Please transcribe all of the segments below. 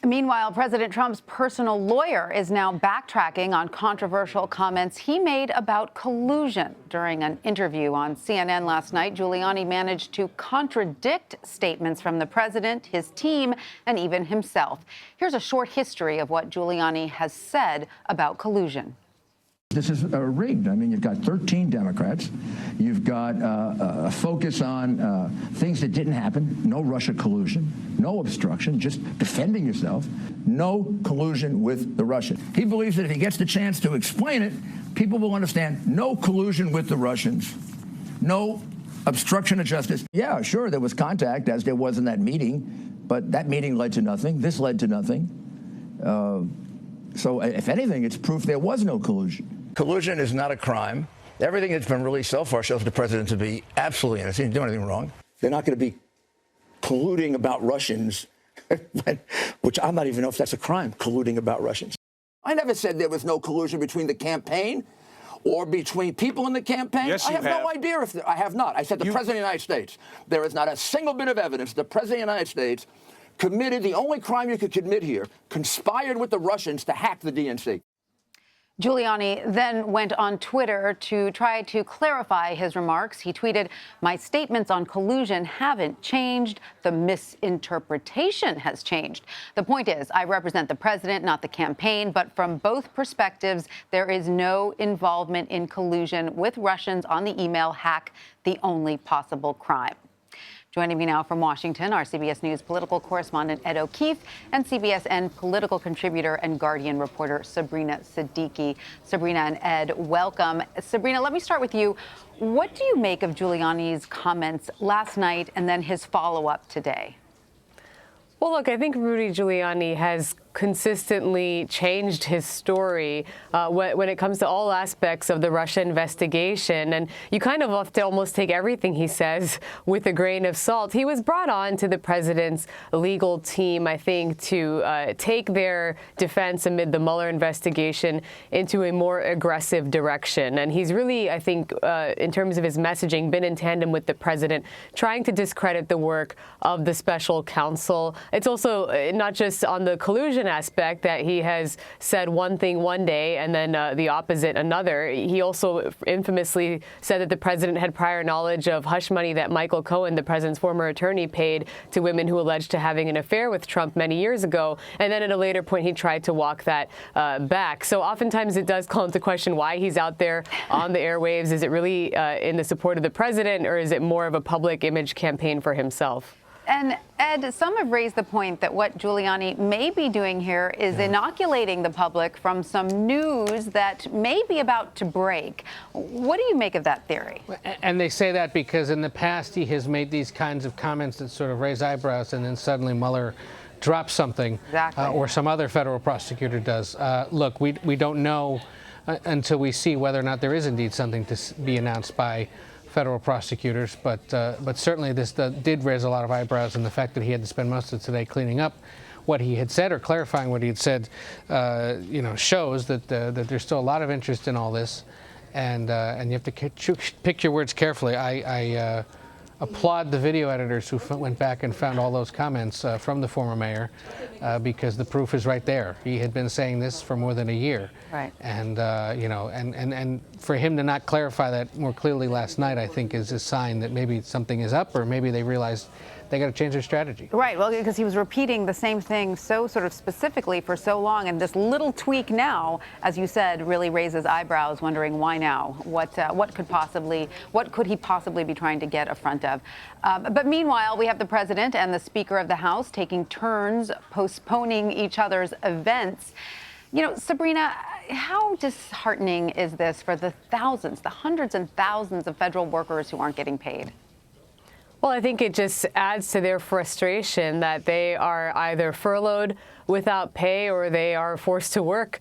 Meanwhile, President Trump's personal lawyer is now backtracking on controversial comments he made about collusion. During an interview on CNN last night, Giuliani managed to contradict statements from the president, his team, and even himself. Here's a short history of what Giuliani has said about collusion. This is rigged. I mean, you've got 13 Democrats. You've got a focus on things that didn't happen. No Russia collusion, no obstruction, just defending yourself. No collusion with the Russians. He believes that if he gets the chance to explain it, people will understand no collusion with the Russians, no obstruction of justice. Yeah, sure, there was contact, as there was in that meeting, but that meeting led to nothing. This led to nothing. So if anything, it's proof there was no collusion. Collusion is not a crime. Everything that's been released so far shows the president to be absolutely innocent. He didn't do anything wrong. They're not going to be colluding about Russians, which I don't even know if that's a crime, colluding about Russians. I never said there was no collusion between the campaign or between people in the campaign. Yes, I have no idea if I have not. I said the President of the United States. There is not a single bit of evidence the President of the United States committed the only crime you could commit here, conspired with the Russians to hack the DNC. Giuliani then went on Twitter to try to clarify his remarks. He tweeted, "My statements on collusion haven't changed. The misinterpretation has changed. The point is, I represent the president, not the campaign, but from both perspectives, there is no involvement in collusion with Russians on the email hack, the only possible crime." Joining me now from Washington, our CBS News political correspondent Ed O'Keefe and CBSN political contributor and Guardian reporter Sabrina Siddiqui. Sabrina and Ed, welcome. Sabrina, let me start with you. What do you make of Giuliani's comments last night and then his follow-up today? Well, look, I think Rudy Giuliani has consistently changed his story when it comes to all aspects of the Russia investigation. And you kind of have to almost take everything he says with a grain of salt. He was brought on to the president's legal team, I think, to take their defense amid the Mueller investigation into a more aggressive direction. And he's really, I think, in terms of his messaging, been in tandem with the president, trying to discredit the work of the special counsel. It's also not just on the collusion aspect that he has said one thing one day and then the opposite another. He also infamously said that the president had prior knowledge of hush money that Michael Cohen, the president's former attorney, paid to women who alleged to having an affair with Trump many years ago. And then at a later point, he tried to walk that back. So oftentimes it does call into question why he's out there on the airwaves. Is it really in the support of the president, or is it more of a public image campaign for himself? And Ed, some have raised the point that what Giuliani may be doing here is inoculating the public from some news that may be about to break. What do you make of that theory? And they say that because in the past he has made these kinds of comments that sort of raise eyebrows, and then suddenly Mueller drops something, or some other federal prosecutor does. Look, we don't know until we see whether or not there is indeed something to be announced by federal prosecutors, but certainly this did raise a lot of eyebrows, and the fact that he had to spend most of today cleaning up what he had said or clarifying what he had said, shows that there's still a lot of interest in all this, and you have to pick your words carefully. I applaud the video editors who went back and found all those comments from the former mayor, because the proof is right there. He had been saying this for more than a year. Right. And, and for him to not clarify that more clearly last night, I think, is a sign that maybe something is up, or maybe they realized they got to change their strategy. Right. Well, because he was repeating the same thing so sort of specifically for so long, and this little tweak now, as you said, really raises eyebrows, wondering why now? What could he possibly be trying to get a front of? But meanwhile, we have the president and the Speaker of the House taking turns postponing each other's events. You know, Sabrina, how disheartening is this for the thousands, the hundreds and thousands of federal workers who aren't getting paid? Well, I think it just adds to their frustration that they are either furloughed without pay or they are forced to work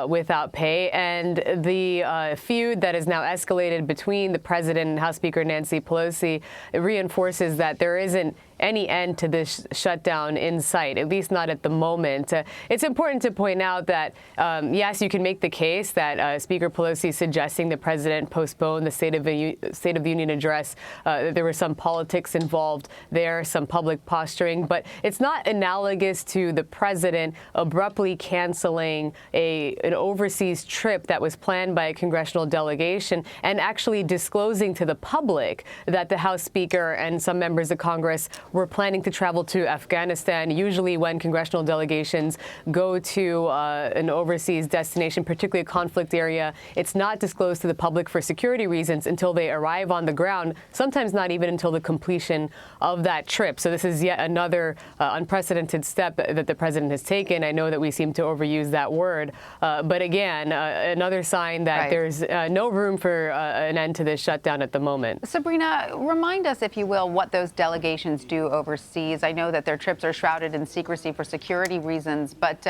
without pay. And the feud that is now escalated between the president and House Speaker Nancy Pelosi reinforces that there isn't any end to this shutdown in sight, at least not at the moment. It's important to point out that, yes, you can make the case that Speaker Pelosi suggesting the president postpone the State of the Union address, there was some politics involved there, some public posturing, but it's not analogous to the president abruptly canceling an overseas trip that was planned by a congressional delegation and actually disclosing to the public that the House Speaker and some members of Congress were planning to travel to Afghanistan. Usually when congressional delegations go to an overseas destination, particularly a conflict area, it's not disclosed to the public for security reasons until they arrive on the ground, sometimes not even until the completion of that trip. So this is yet another unprecedented step that the president has taken. I know that we seem to overuse that word, but again, another sign that there's no room for an end to this shutdown at the moment. Sabrina, remind us, if you will, what those delegations do overseas. I know that their trips are shrouded in secrecy for security reasons, but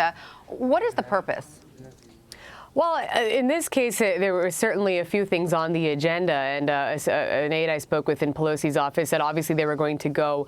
what is the purpose? Well, in this case, there were certainly a few things on the agenda, and an aide I spoke with in Pelosi's office said obviously they were going to go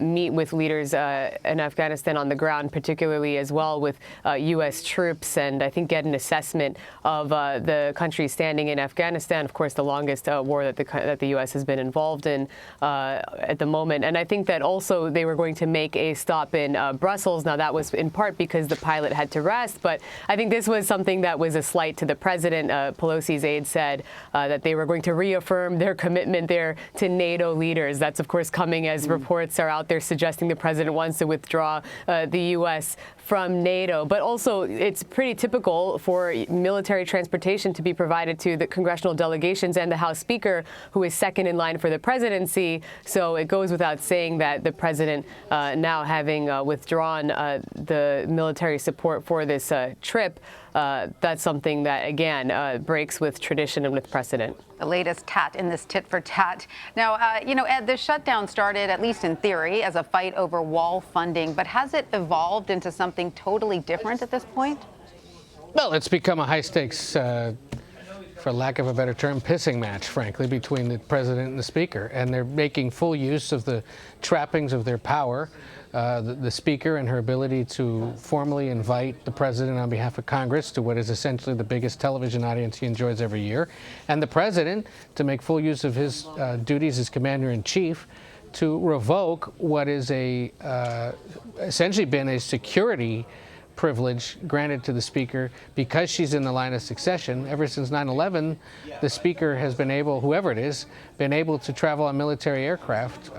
meet with leaders in Afghanistan on the ground, particularly as well with U.S. troops, and I think get an assessment of the country's standing in Afghanistan, of course, the longest war that the U.S. has been involved in at the moment. And I think that also they were going to make a stop in Brussels. Now, that was in part because the pilot had to rest, but I think this was something that was a slight to the president. Pelosi's aide said that they were going to reaffirm their commitment there to NATO leaders. That's, of course, coming as reports are out there suggesting the president wants to withdraw the U.S. from NATO. But also, it's pretty typical for military transportation to be provided to the congressional delegations and the House Speaker, who is second in line for the presidency. So it goes without saying that the president, now having withdrawn the military support for this trip, that's something that, again, breaks with tradition and with precedent. The latest tat in this tit for tat. Now, Ed, this shutdown started, at least in theory, as a fight over wall funding, but has it evolved into something totally different at this point? Well, it's become a high-stakes, for lack of a better term, pissing match, frankly, between the president and the speaker. And they're making full use of the trappings of their power. The speaker and her ability to formally invite the president on behalf of Congress to what is essentially the biggest television audience he enjoys every year, and the president to make full use of his duties as commander-in-chief to revoke what is essentially been a security privilege granted to the speaker because she's in the line of succession. Ever since 9/11, the speaker has been able, whoever it is, been able to travel on military aircraft,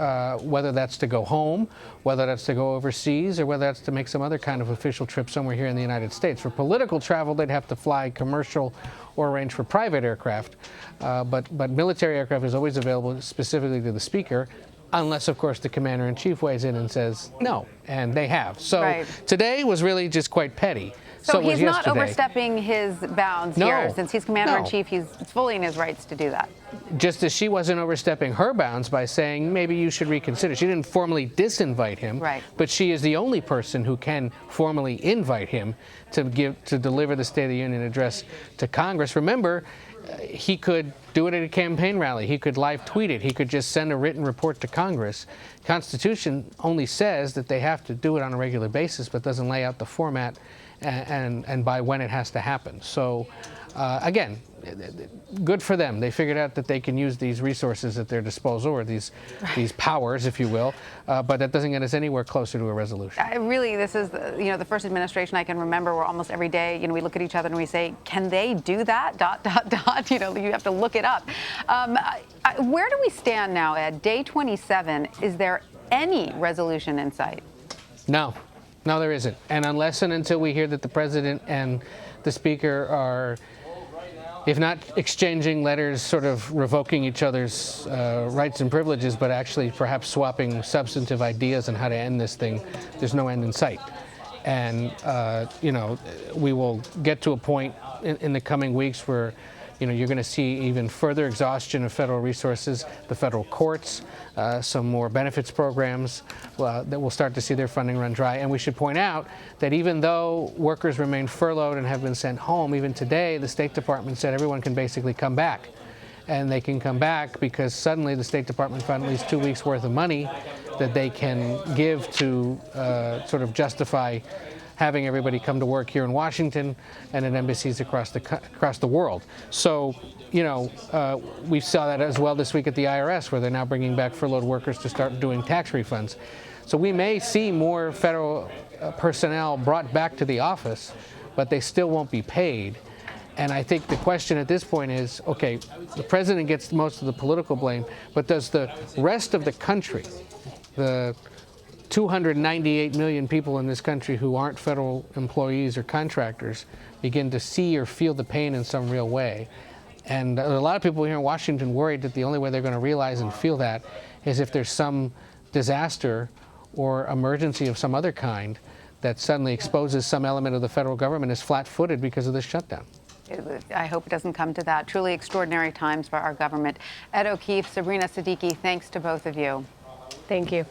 whether that's to go home, whether that's to go overseas, or whether that's to make some other kind of official trip somewhere here in the United States. For political travel, they'd have to fly commercial or arrange for private aircraft, but military aircraft is always available specifically to the speaker, unless, of course, the commander-in-chief weighs in and says no, and they have. So today was really just quite petty. So he's not overstepping his bounds here. Since he's commander-in-chief, he's fully in his rights to do that. Just as she wasn't overstepping her bounds by saying, maybe you should reconsider. She didn't formally disinvite him, but she is the only person who can formally invite him to deliver the State of the Union address to Congress. Remember, he could do it at a campaign rally. He could live tweet it. He could just send a written report to Congress. Constitution only says that they have to do it on a regular basis, but doesn't lay out the format and by when it has to happen. So, again, good for them. They figured out that they can use these resources at their disposal, or these powers, if you will, but that doesn't get us anywhere closer to a resolution. Really, this is the first administration I can remember where almost every day we look at each other and we say, can they do that? ... You have to look it up. Where do we stand now, Ed? Day 27. Is there any resolution in sight? No, there isn't. And unless and until we hear that the president and the speaker are, if not exchanging letters, sort of revoking each other's rights and privileges, but actually perhaps swapping substantive ideas on how to end this thing, there's no end in sight. And, we will get to a point in the coming weeks where, you're going to see even further exhaustion of federal resources, the federal courts, some more benefits programs that will start to see their funding run dry. And we should point out that even though workers remain furloughed and have been sent home, even today the State Department said everyone can basically come back. And they can come back because suddenly the State Department found at least 2 weeks worth of money that they can give to sort of justify having everybody come to work here in Washington and at embassies across the world. So, you know, we saw that as well this week at the IRS, where they're now bringing back furloughed workers to start doing tax refunds. So we may see more federal personnel brought back to the office, but they still won't be paid. And I think the question at this point is, okay, the president gets most of the political blame, but does the rest of the country, the 298 million people in this country who aren't federal employees or contractors, begin to see or feel the pain in some real way? And a lot of people here in Washington worried that the only way they're going to realize and feel that is if there's some disaster or emergency of some other kind that suddenly exposes some element of the federal government as flat-footed because of this shutdown. I hope it doesn't come to that. Truly extraordinary times for our government. Ed O'Keefe, Sabrina Siddiqui, thanks to both of you. Thank you.